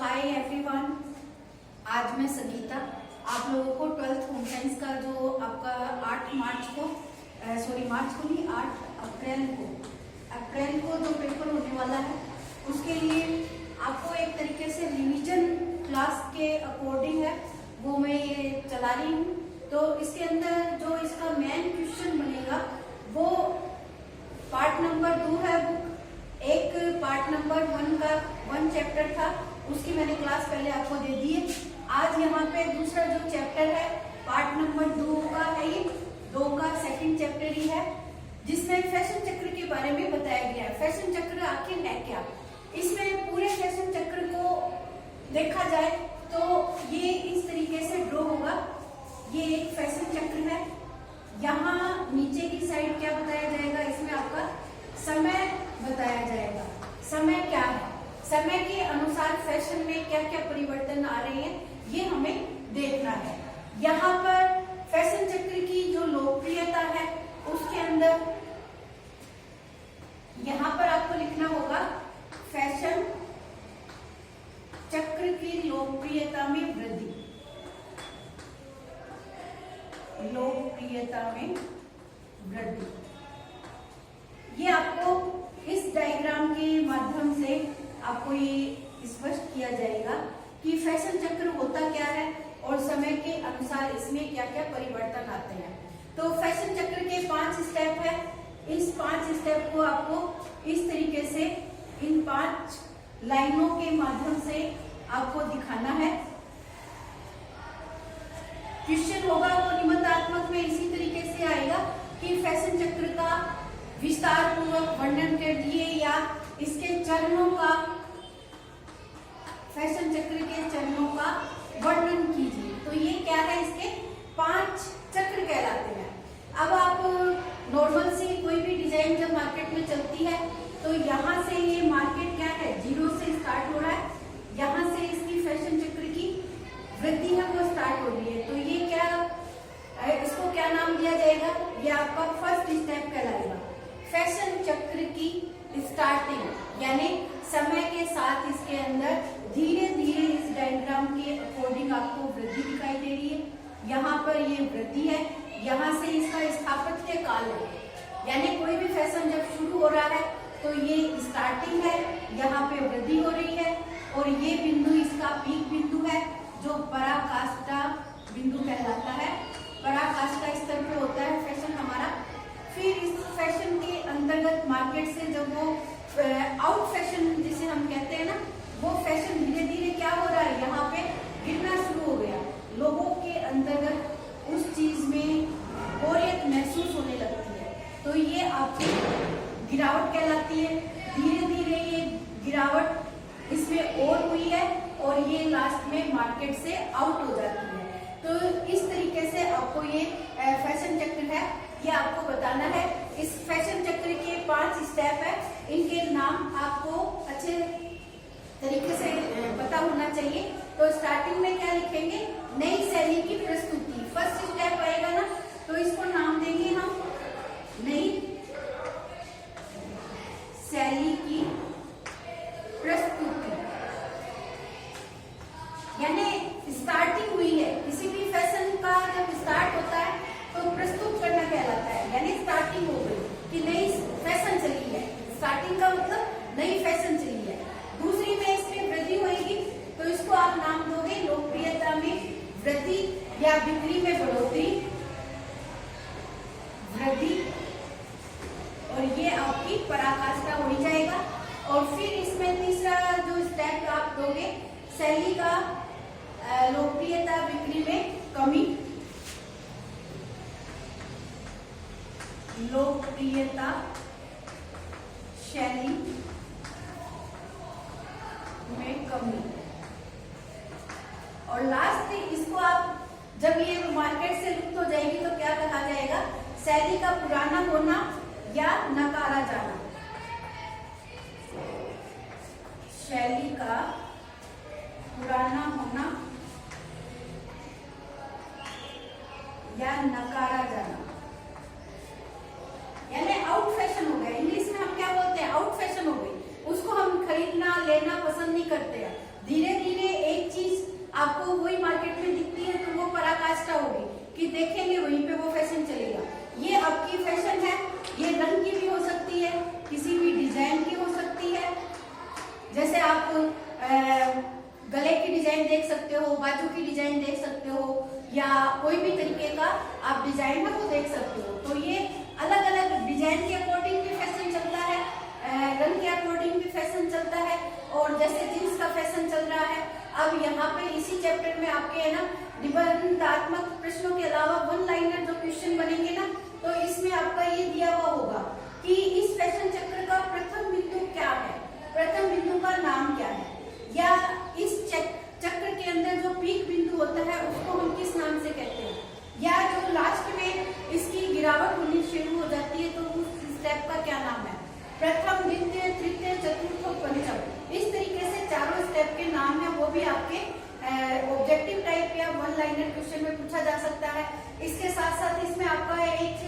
Hi everyone, आज मैं संगीता आप लोगों को 12th होम साइंस का जो आपका 8 मार्च को नहीं 8 अप्रैल को जो पेपर होने वाला है उसके लिए आपको एक तरीके से रिवीजन क्लास के अकॉर्डिंग है वो मैं ये चला रही हूँ। तो इसके अंदर जो इसका मेन क्वेश्चन बनेगा वो पार्ट नंबर 2 है बुक। एक पार्ट नंबर 1 का 1 चैप्टर था, उसकी मैंने क्लास पहले आपको दे दी है। आज यहाँ पे दूसरा जो चैप्टर है पार्ट नंबर 2 का है, ये 2 का सेकंड चैप्टर ही है जिसमें फैशन चक्र के बारे में बताया गया है। फैशन चक्र आखिर है क्या? इसमें पूरे फैशन चक्र को देखा जाए तो ये इस तरीके से ड्रॉ होगा। ये एक फैशन चक्र है। यहाँ नीचे की साइड क्या बताया जाएगा, इसमें आपका समय बताया जाएगा। समय क्या है, समय के अनुसार फैशन में क्या क्या परिवर्तन आ रहे हैं ये हमें देखना है। यहाँ पर फैशन चक्र की जो लोकप्रियता है उसके अंदर यहाँ पर आपको लिखना होगा फैशन चक्र की लोकप्रियता में वृद्धि। लोकप्रियता में वृद्धि, ये आपको इस डायग्राम के माध्यम से आपको ये स्पष्ट किया जाएगा कि फैशन चक्र होता क्या है और समय के अनुसार इसमें क्या क्या परिवर्तन आते हैं। तो फैशन चक्र के 5 स्टेप है। इस 5 स्टेप को आपको इस तरीके से इन 5 लाइनों के माध्यम से आपको दिखाना है। क्वेश्चन होगा वो निबंधात्मक में इसी तरीके से आएगा कि फैशन चक्र का विस्तार पूर्वक वर्णन कर दिए या इसके चरणों का, फैशन चक्र के चरणों का वर्णन कीजिए। तो ये क्या है, इसके 5 चक्र कहलाते हैं। अब आप नॉर्मल से कोई भी डिजाइन जब मार्केट में चलती है तो यहाँ से ये मार्केट क्या है, 0 से स्टार्ट हो रहा है। यहाँ से इसकी फैशन चक्र की वृद्धि है वो स्टार्ट हो रही है। तो ये क्या, इसको क्या नाम दिया जाएगा, ये आपका फर्स्ट स्टेप कहलाएगा। फैशन चक्र की स्टार्टिंग यानी समय के साथ इसके अंदर धीरे धीरे इस डायग्राम के अकॉर्डिंग आपको वृद्धि दिखाई दे रही है। यहाँ पर ये वृद्धि है, यहाँ से इसका स्थापत्य काल है, यानी कोई भी फैशन जब शुरू हो रहा है तो ये स्टार्टिंग है, यहाँ पे वृद्धि हो रही है और ये बिंदु इसका पीक बिंदु है जो पराकाष्ठा बिंदु कहलाता है। पराकाष्ठा स्तर पे होता है फैशन हमारा। फिर इस फैशन के अंतर्गत मार्केट से जब वो आउट फैशन जिसे हम कहते हैं ना, वो फैशन धीरे धीरे क्या हो रहा है, यहाँ पे गिरना शुरू हो गया। लोगों के अंतर्गत उस चीज में बोरियत महसूस होने लगती है, तो ये आपकी गिरावट कहलाती है। धीरे धीरे ये गिरावट इसमें और हुई है और ये लास्ट में मार्केट से आउट हो जाती है। तो इस तरीके से आपको ये फैशन चक्र है, ये आपको बताना है। इस फैशन चक्र के 5 स्टेप है, इनके नाम आपको अच्छे तरीके से पता होना चाहिए। तो स्टार्टिंग में क्या लिखेंगे, नई शैली की प्रस्तुति। फर्स्ट स्टेप आएगा ना, तो इसको नाम देंगे हम नई शैली की प्रस्तुति। यानी स्टार्टिंग हुई है, किसी भी फैशन का जब स्टार्ट होता है तो प्रस्तुत करना कहलाता है, यानी स्टार्टिंग हो गई कि नई फैशन चली है। स्टार्टिंग का मतलब नई फैशन चली है। दूसरी में इसमें वृद्धि होगी तो इसको आप नाम दोगे लोकप्रियता में वृद्धि या बिक्री में बढ़ोतरी, वृद्धि, और ये आपकी पराकाष्ठा हो ही जाएगा। और फिर इसमें तीसरा जो स्टेप आप दोगे, शैली का लोकप्रियता बिक्री में कमी, लोकप्रियता शैली में कमी। और लास्ट इसको आप जब ये मार्केट से लुप्त हो जाएगी तो क्या कहा जाएगा, शैली का पुराना होना या नकारा जाना। शैली का पुराना होना या नकारा जाना, यानी आउट फैशन हो गया। इंग्लिश में हम क्या बोलते हैं, आउट फैशन हो गई, उसको हम खरीदना लेना पसंद नहीं करते हैं। धीरे धीरे कोई भी तरीके का आप डिजाइन है वो देख सकते हो। तो ये अलग अलग डिजाइन के अकॉर्डिंग भी फैशन चलता है, रंग के अकॉर्डिंग भी फैशन चलता है, और जैसे जींस का फैशन चल रहा है। अब यहाँ पे इसी चैप्टर में आपके है ना निबंधात्मक प्रश्नों के अलावा वन लाइनर जो क्वेश्चन बनेंगे ना, तो इसमें आपका ये दिया हुआ होगा कि इस फैशन चक्र का प्रथम बिंदु क्या है, प्रथम बिंदु का नाम क्या है, या इस चक्र के अंदर जो पीक बिंदु होता है उसको हम किस नाम से कहते हैं, या जो लास्ट में इसकी गिरावट होनी शुरू हो जाती है तो उस स्टेप का क्या नाम है, प्रथम, द्वितीय, तृतीय, चतुर्थ, पंचम। इस तरीके से चारों स्टेप के नाम है वो भी आपके ऑब्जेक्टिव टाइप या वन लाइनर क्वेश्चन में पूछा जा सकता है। इसके साथ साथ इसमें आपका एक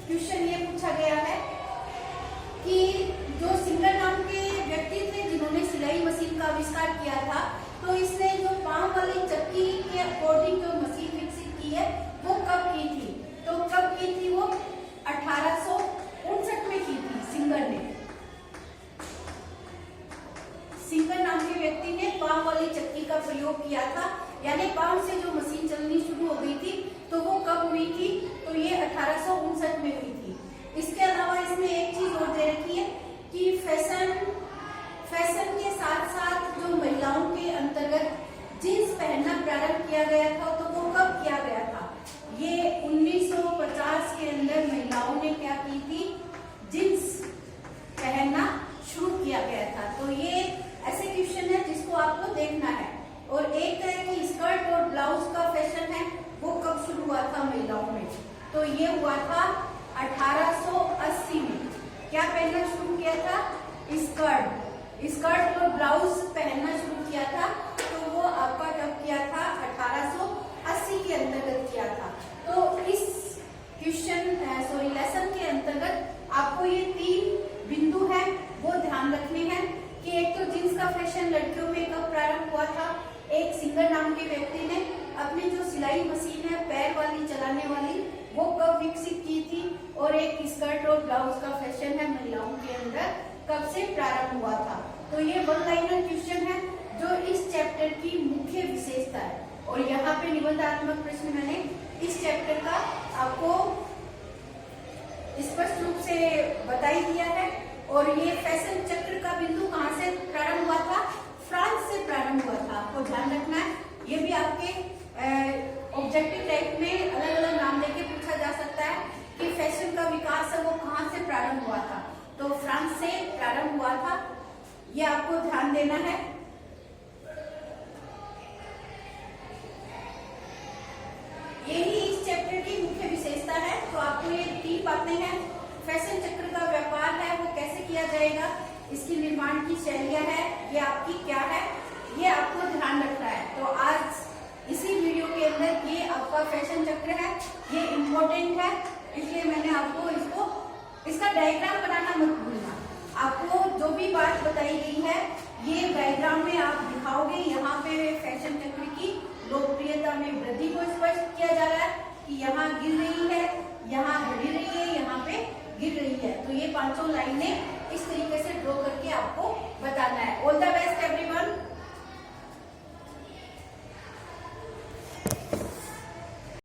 क्वेश्चन ये पूछा गया है कि जो सिंगर नाम के व्यक्ति थे जिन्होंने सिलाई मशीन का आविष्कार किया था, तो इसने जो पांव वाली चक्की के अकॉर्डिंग जो मशीन विकसित की है वो कब की थी, तो कब की थी वो 1859 में की थी सिंगर ने। सिंगर नाम के व्यक्ति ने पांव वाली चक्की का प्रयोग किया था, यानी पांव से जो मशीन चलनी शुरू हो गई थी तो वो कब हुई थी, तो ये 1859 में हुई थी। इसके अलावा इसमें एक चीज और दे रखी है कि फैशन के साथ साथ जो महिलाओं के अंतर्गत जींस पहनना प्रारंभ किया गया था तो वो कब किया गया था, ये 1950 के अंदर महिलाओं ने क्या की थी, जींस पहनना शुरू किया गया था। तो ये ऐसे क्वेश्चन है जिसको आपको देखना है। और एक तरह की स्कर्ट और ब्लाउज का फैशन है वो कब शुरू हुआ था महिलाओं में, तो ये हुआ था 1880 में। क्या पहनना शुरू किया था, स्कर्ट और ब्लाउज पहनना शुरू किया था, तो वो आपका कब किया था, 1880 के अंतर्गत किया था। तो इस लेसन के अंतर्गत आपको ये 3 बिंदु है वो ध्यान रखने हैं कि एक तो जींस का फैशन लड़कियों में कब प्रारंभ हुआ था, एक सिंगर नाम के व्यक्ति ने अपनी जो सिलाई मशीन है पैर वाली चलाने वाली वो कब विकसित की थी, और एक स्कर्ट और ब्लाउज का फैशन है महिलाओं के अंदर कब से प्रारंभ हुआ था। तो ये वन लाइनर क्वेश्चन है जो इस चैप्टर की मुख्य विशेषता है। और यहाँ पे निबंधात्मक प्रश्न मैंने इस चैप्टर का आपको स्पष्ट रूप से बताई दिया है। और ये फैशन चक्र का बिंदु कहाँ से प्रारंभ हुआ था, फ्रांस से प्रारंभ हुआ था, आपको ध्यान रखना है। ये भी आपके ऑब्जेक्टिव टाइप में अलग अलग नाम लेके पूछा जा सकता है कि फैशन का विकास है वो कहाँ से प्रारंभ हुआ था, तो फ्रांस से प्रारंभ हुआ था, ये आपको ध्यान देना है। यही इस चैप्टर की मुख्य विशेषता है। तो आपको ये 3 बातें हैं, फैशन चक्र का व्यापार है वो कैसे किया जाएगा, इसकी निर्माण की शैलियां है ये आपकी क्या है, ये आपको ध्यान रखना है। तो आज इसी वीडियो के अंदर ये आपका फैशन चक्र है, ये इम्पोर्टेंट है, इसलिए मैंने आपको इसका डायग्राम बनाना मत भूलना। आपको जो भी बात बताई गई है ये डायग्राम में आप दिखाओगे। यहाँ पे फैशन चक्र की लोकप्रियता में वृद्धि को स्पष्ट किया जा रहा है कि यहाँ गिर रही है, यहाँ बढ़ रही है, यहाँ पे गिर रही है। तो ये 5 लाइनें